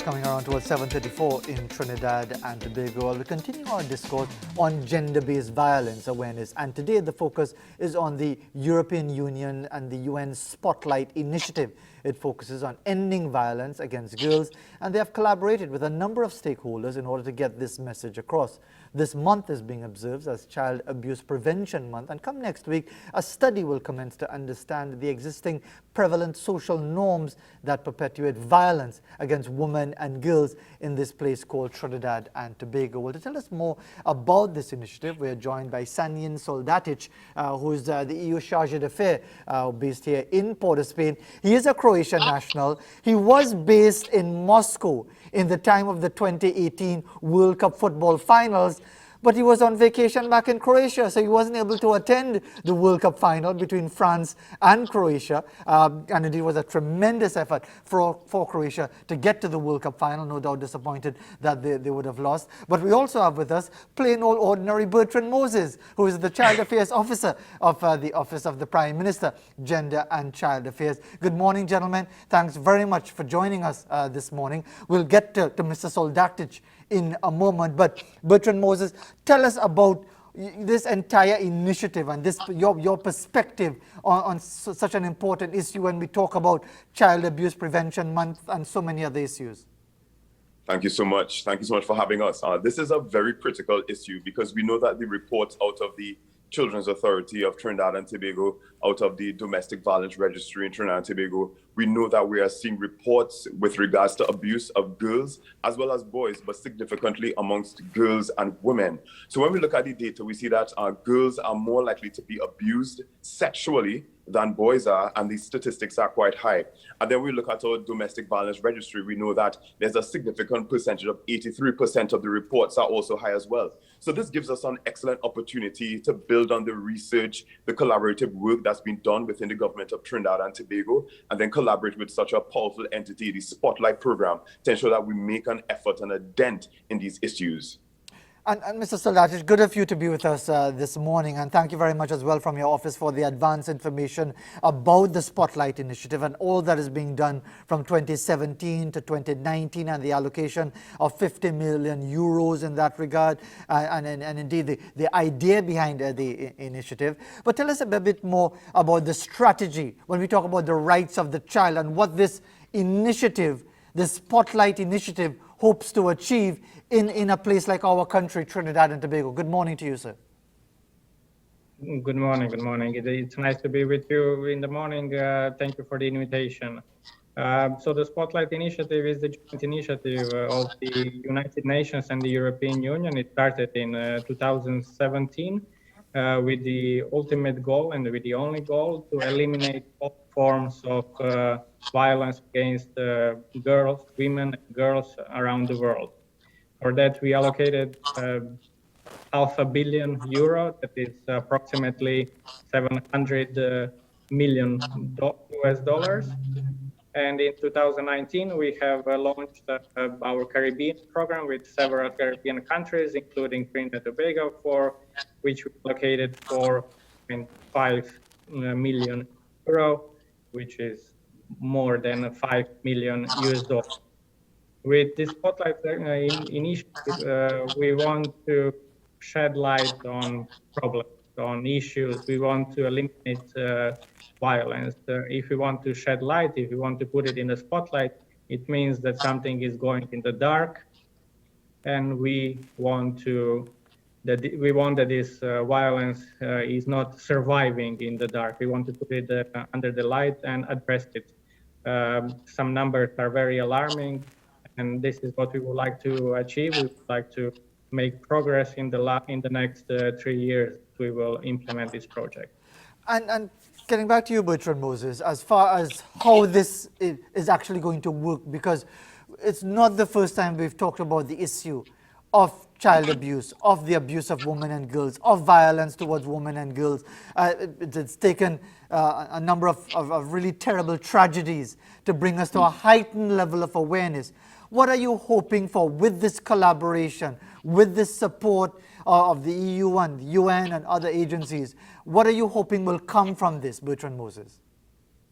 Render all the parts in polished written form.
coming around towards 7:34 in Trinidad and Tobago. We'll continue our discourse on gender-based violence awareness, and today the focus is on the European Union and the UN Spotlight Initiative. It focuses on ending violence against girls, and they have collaborated with a number of stakeholders in order to get this message across. This month is being observed as Child Abuse Prevention Month, and come next week, a study will commence to understand the existing prevalent social norms that perpetuate violence against women and girls in this place called Trinidad and Tobago. Well, to tell us more about this initiative, we are joined by Sanyin Soldatic, who is the EU Chargé d'Affaires based here in Port of Spain. He is a Croatian national. He was based in Moscow in the time of the 2018 World Cup football finals, but he was on vacation back in Croatia, so he wasn't able to attend the World Cup final between France and Croatia. And it was a tremendous effort for Croatia to get to the World Cup final. No doubt disappointed that they would have lost. But we also have with us plain old ordinary Bertrand Moses, who is the Child Affairs Officer of the Office of the Prime Minister, Gender and Child Affairs. Good morning, gentlemen. Thanks very much for joining us this morning. We'll get to Mr. Soldatic in a moment, but Bertrand Moses, tell us about this entire initiative and this your perspective on such an important issue when we talk about Child Abuse Prevention Month and so many other issues. Thank you so much. Thank you so much for having us. This is a very critical issue because we know that the reports out of the Children's Authority of Trinidad and Tobago, out of the Domestic Violence Registry in Trinidad and Tobago, we know that we are seeing reports with regards to abuse of girls as well as boys, but significantly amongst girls and women. So when we look at the data, we see that girls are more likely to be abused sexually than boys are, and these statistics are quite high. And then we look at our domestic violence registry, we know that there's a significant percentage of 83% of the reports are also high as well. So this gives us an excellent opportunity to build on the research, the collaborative work that's been done within the government of Trinidad and Tobago, and then collaborate with such a powerful entity, the Spotlight program, to ensure that we make an effort and a dent in these issues. And Mr. Soldatic, good of you to be with us this morning, and thank you very much as well from your office for the advance information about the Spotlight Initiative and all that is being done from 2017 to 2019 and the allocation of 50 million euros in that regard, and indeed the idea behind the initiative. But tell us a bit more about the strategy when we talk about the rights of the child and what this initiative, the Spotlight Initiative, hopes to achieve in a place like our country, Trinidad and Tobago. Good morning to you, sir. Good morning. Good morning. It's nice to be with you in the morning. Thank you for the invitation. So the Spotlight Initiative is the joint initiative of the United Nations and the European Union. It started in 2017 with the ultimate goal and with the only goal to eliminate all forms of violence against girls, women, and girls around the world. For that, we allocated €500 million, that is approximately 700 million US dollars. And in 2019, we have launched our Caribbean program with several Caribbean countries, including Trinidad and Tobago, for which we allocated €4.5 million, which is more than 5 million US dollars. With this Spotlight initiative, we want to shed light on problems, on issues. We want to eliminate violence. If we want to shed light, if we want to put it in the spotlight, it means that something is going in the dark, and we want that this violence is not surviving in the dark. We want to put it under the light and address it. Some numbers are very alarming, and this is what we would like to achieve. We would like to make progress in the next 3 years. We will implement this project. And getting back to you, Bertrand Moses, as far as how this is actually going to work, because it's not the first time we've talked about the issue of child abuse, of the abuse of women and girls, of violence towards women and girls. It's taken a number of really terrible tragedies to bring us to a heightened level of awareness. What are you hoping for with this collaboration, with this support of the EU and the UN and other agencies? What are you hoping will come from this, Bertrand Moses?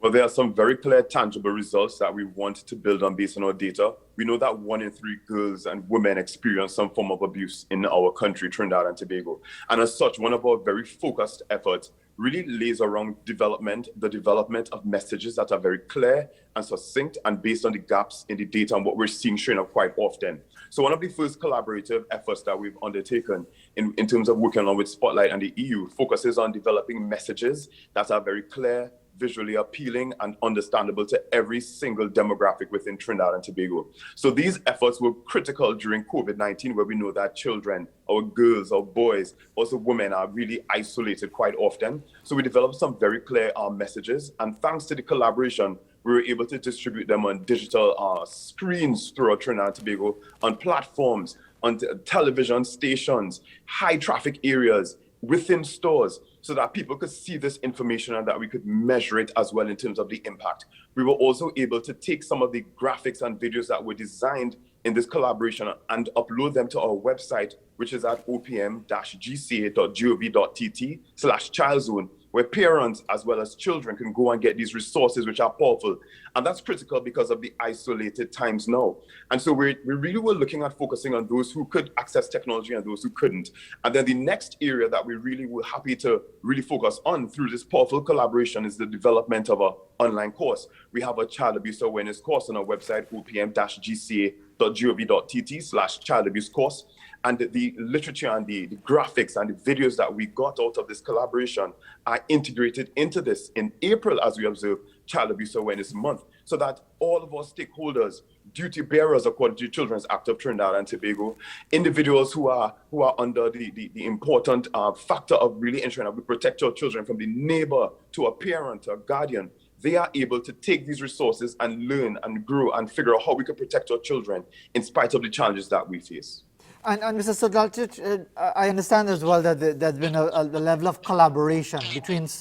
Well, there are some very clear, tangible results that we want to build on based on our data. We know that 1 in 3 girls and women experience some form of abuse in our country, Trinidad and Tobago. And as such, one of our very focused efforts really lays around the development of messages that are very clear and succinct and based on the gaps in the data and what we're seeing showing up quite often. So one of the first collaborative efforts that we've undertaken in terms of working along with Spotlight and the EU focuses on developing messages that are very clear, visually appealing and understandable to every single demographic within Trinidad and Tobago. So these efforts were critical during COVID-19, where we know that children, our girls, our boys, also women are really isolated quite often. So we developed some very clear messages, and thanks to the collaboration, we were able to distribute them on digital screens throughout Trinidad and Tobago, on platforms, on television stations, high traffic areas, within stores, so that people could see this information and that we could measure it as well in terms of the impact. We were also able to take some of the graphics and videos that were designed in this collaboration and upload them to our website, which is at opm-gca.gov.tt/childzone, where parents as well as children can go and get these resources, which are powerful. And that's critical because of the isolated times now. And so we really were looking at focusing on those who could access technology and those who couldn't. And then the next area that we really were happy to really focus on through this powerful collaboration is the development of an online course. We have a child abuse awareness course on our website, opm-gca.gov.tt/child abuse course. And the literature and the graphics and the videos that we got out of this collaboration are integrated into this in April, as we observe Child Abuse Awareness Month, so that all of our stakeholders, duty bearers according to the Children's Act of Trinidad and Tobago, individuals who are under the important factor of really ensuring that we protect our children from the neighbor to a parent, to a guardian, they are able to take these resources and learn and grow and figure out how we can protect our children in spite of the challenges that we face. And Mr. Sodalchich, I understand as well that there's been a level of collaboration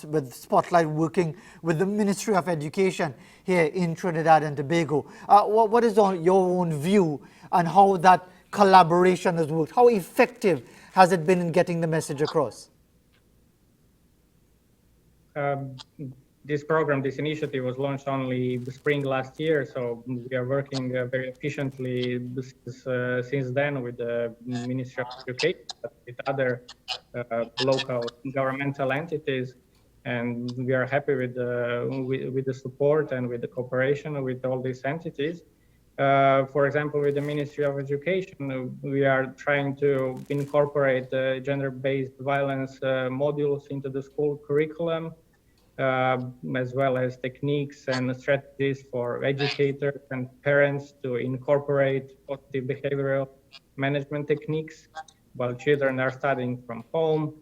with Spotlight working with the Ministry of Education here in Trinidad and Tobago. What is your own view on how that collaboration has worked? How effective has it been in getting the message across? This program, this initiative was launched only the spring last year, so we are working very efficiently since then with the Ministry of Education, with other local governmental entities, and we are happy with the support and with the cooperation with all these entities. For example, with the Ministry of Education, we are trying to incorporate gender-based violence modules into the school curriculum, as well as techniques and strategies for educators and parents to incorporate positive behavioral management techniques while children are studying from home.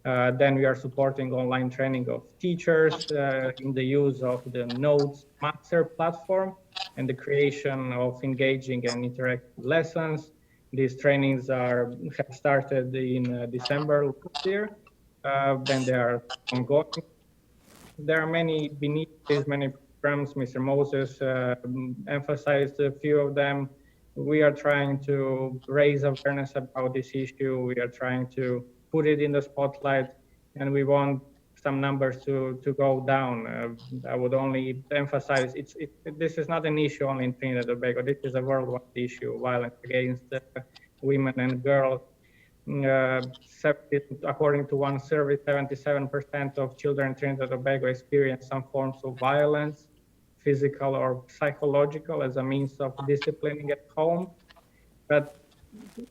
Then we are supporting online training of teachers in the use of the Notes Master platform and the creation of engaging and interactive lessons. These trainings have started in December last year, then they are ongoing. There are many beneath these many programs. Mr. Moses emphasized a few of them. We are trying to raise awareness about this issue. We are trying to put it in the spotlight, and we want some numbers to go down. I would only emphasize this is not an issue only in Trinidad and Tobago. This is a worldwide issue, violence against women and girls. According to one survey, 77% of children in Trinidad and Tobago experience some forms of violence, physical or psychological, as a means of disciplining at home. But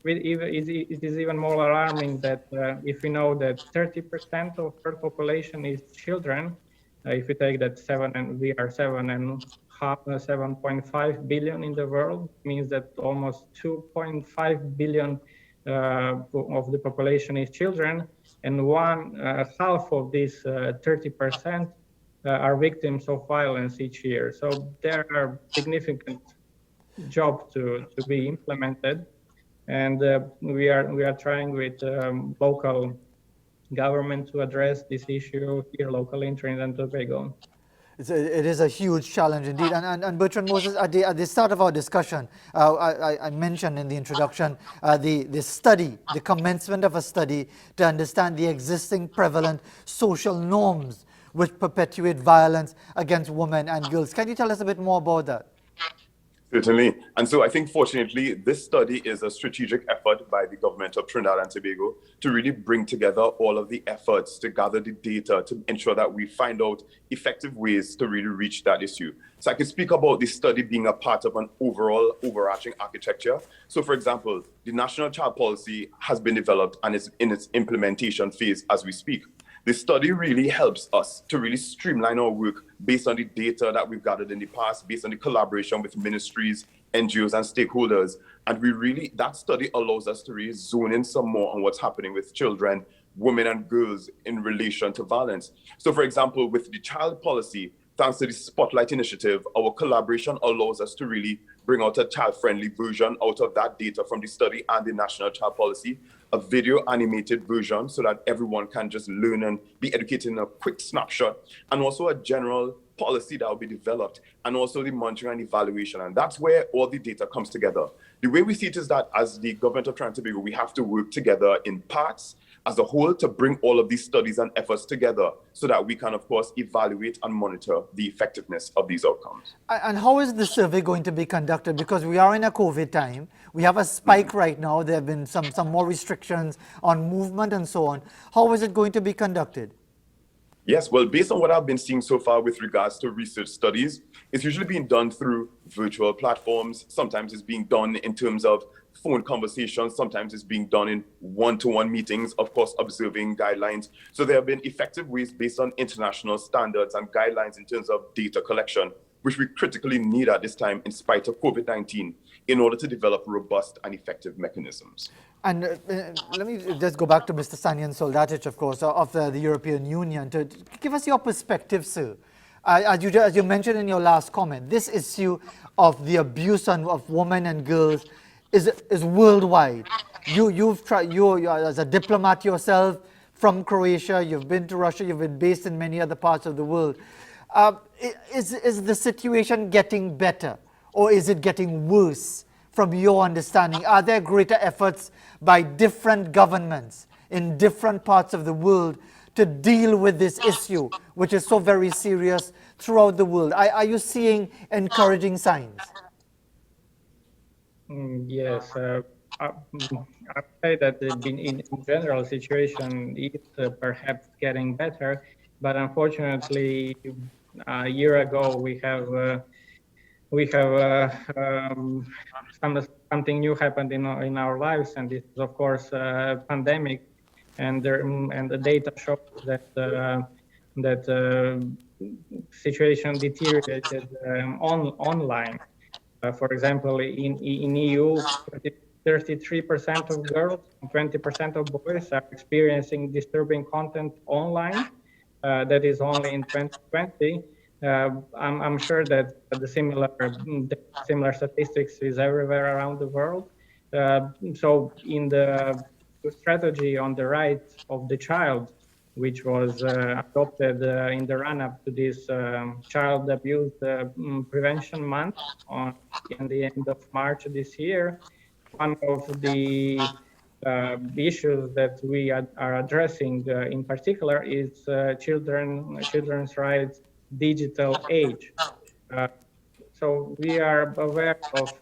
it is even more alarming that if we know that 30% of our population is children, if we take that 7.5 billion in the world, it means that almost 2.5 billion of the population is children, and half of these 30% are victims of violence each year. So there are significant jobs to be implemented, and we are trying with local government to address this issue here locally in Trinidad and Tobago. It is a huge challenge indeed. And Bertrand Moses, at the start of our discussion, I mentioned in the introduction the commencement of a study to understand the existing prevalent social norms which perpetuate violence against women and girls. Can you tell us a bit more about that? Certainly. And so I think, fortunately, this study is a strategic effort by the government of Trinidad and Tobago to really bring together all of the efforts to gather the data to ensure that we find out effective ways to really reach that issue. So I could speak about this study being a part of an overall overarching architecture. So, for example, the National Child Policy has been developed and is in its implementation phase as we speak. This study really helps us to really streamline our work based on the data that we've gathered in the past, based on the collaboration with ministries, NGOs, and stakeholders. And that study allows us to really zone in some more on what's happening with children, women, and girls in relation to violence. So, for example, with the child policy, thanks to the Spotlight Initiative, our collaboration allows us to really bring out a child-friendly version out of that data from the study and the National Child Policy, a video animated version so that everyone can just learn and be educated in a quick snapshot, and also a general policy that will be developed, and also the monitoring and evaluation. And that's where all the data comes together. The way we see it is that as the government of Trinidad and Tobago, we have to work together in parts as a whole to bring all of these studies and efforts together so that we can, of course, evaluate and monitor the effectiveness of these outcomes. And how is the survey going to be conducted? Because we are in a COVID time. We have a spike right now. There have been some more restrictions on movement and so on. How is it going to be conducted? Yes, well, based on what I've been seeing so far with regards to research studies, it's usually being done through virtual platforms. Sometimes it's being done in terms of phone conversations. Sometimes it's being done in one-to-one meetings, of course, observing guidelines. So there have been effective ways based on international standards and guidelines in terms of data collection, which we critically need at this time in spite of COVID-19 in order to develop robust and effective mechanisms. And let me just go back to Mr. Sanyan Soldatic, of course, of the European Union, to give us your perspective, sir. As you mentioned in your last comment, this issue of the abuse of women and girls is worldwide. You've tried. You as a diplomat yourself from Croatia. You've been to Russia. You've been based in many other parts of the world. Is the situation getting better, or is it getting worse? From your understanding, are there greater efforts by different governments in different parts of the world to deal with this issue, which is so very serious throughout the world? Are you seeing encouraging signs? Yes, I'd say that in general situation is perhaps getting better, but unfortunately, a year ago we have something new happened in our lives, and this is of course a pandemic, and the data shows that situation deteriorated online. For example, in EU, 33% of girls and 20% of boys are experiencing disturbing content online. That is only in 2020. I'm sure that the similar statistics is everywhere around the world. So in the strategy on the rights of the child, which was adopted in the run-up to this Child Abuse Prevention Month in the end of March this year, one of the issues that we are addressing in particular is children's rights digital age. So we are aware of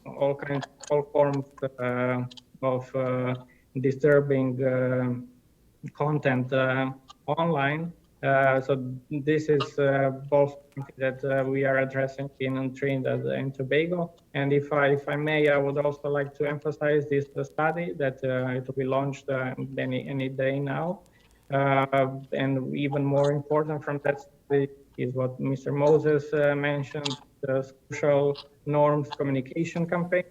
all forms of disturbing content online. So this is both something that we are addressing in Trinidad and Tobago. And if I may, I would also like to emphasize this study that it will be launched any day now. And even more important from that study is what Mr. Moses mentioned, the social norms communication campaign.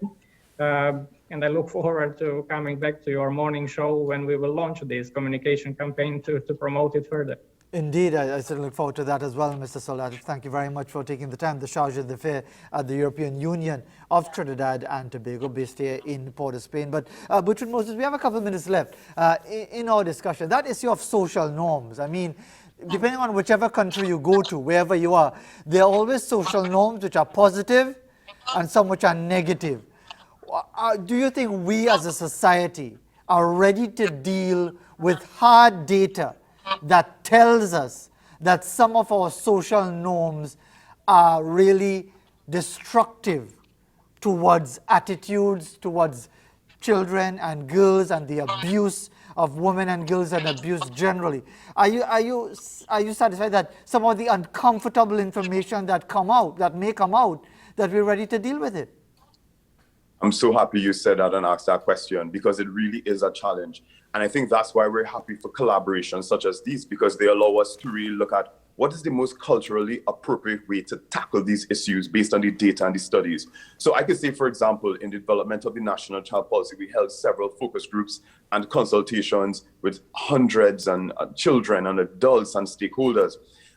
And I look forward to coming back to your morning show when we will launch this communication campaign to promote it further. Indeed, I certainly look forward to that as well, Mr. Soldatic. Thank you very much for taking the time. The Charge d'Affaires at the European Union of Trinidad and Tobago, based here in Port of Spain. But Bertrand Moses, we have a couple of minutes left in our discussion. That issue of social norms, I mean, depending on whichever country you go to, wherever you are, there are always social norms which are positive and some which are negative. Do you think we as a society are ready to deal with hard data that tells us that some of our social norms are really destructive towards attitudes, towards children and girls, and the abuse of women and girls and abuse generally. Are you satisfied that some of the uncomfortable information that may come out, that we're ready to deal with it? I'm so happy you said that and asked that question, because it really is a challenge. And I think that's why we're happy for collaborations such as these, because they allow us to really look at what is the most culturally appropriate way to tackle these issues based on the data and the studies. So I could say, for example, in the development of the National Child Policy, we held several focus groups and consultations with hundreds and children and adults and stakeholders.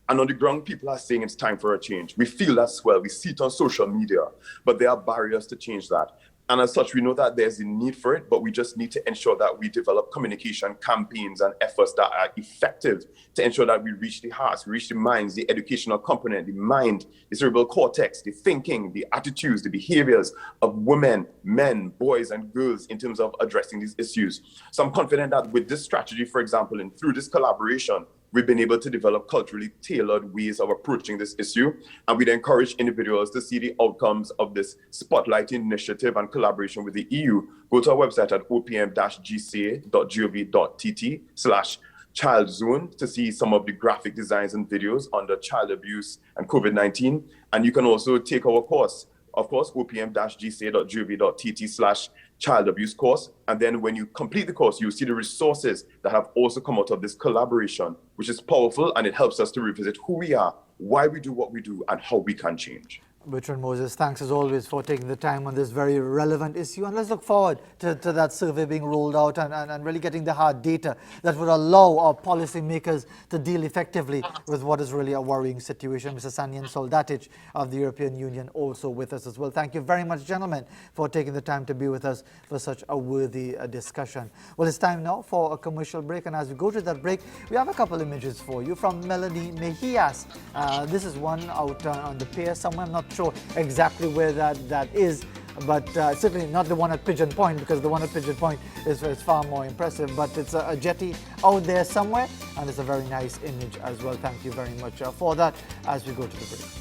And on the ground, people are saying it's time for a change. We feel that as well. We see it on social media, but there are barriers to change that. And as such, we know that there's a need for it, but we just need to ensure that we develop communication campaigns and efforts that are effective to ensure that we reach the hearts, we reach the minds, the educational component, the mind, the cerebral cortex, the thinking, the attitudes, the behaviors of women, men, boys, and girls in terms of addressing these issues. So I'm confident that with this strategy, for example, and through this collaboration, we've been able to develop culturally tailored ways of approaching this issue. And we'd encourage individuals to see the outcomes of this spotlight initiative and collaboration with the EU. Go to our website at opm-gca.gov.tt/child zone to see some of the graphic designs and videos on the child abuse and COVID-19. And you can also take our course, of course, opm-gca.gov.tt/child abuse course. And then when you complete the course, you'll see the resources that have also come out of this collaboration, which is powerful, and it helps us to revisit who we are, why we do what we do, and how we can change. Bertrand Moses, thanks as always for taking the time on this very relevant issue, and let's look forward to that survey being rolled out and really getting the hard data that would allow our policymakers to deal effectively with what is really a worrying situation. Mr. Sanyan Soldatic of the European Union also with us as well. Thank you very much, gentlemen, for taking the time to be with us for such a worthy discussion. Well, it's time now for a commercial break, and as we go to that break, we have a couple images for you from Melanie Mejias. This is one out on the pier somewhere. I'm not sure exactly where that is, but certainly not the one at Pigeon Point, because the one at Pigeon Point is far more impressive. But it's a jetty out there somewhere, and it's a very nice image as well. Thank you very much for that as we go to the break.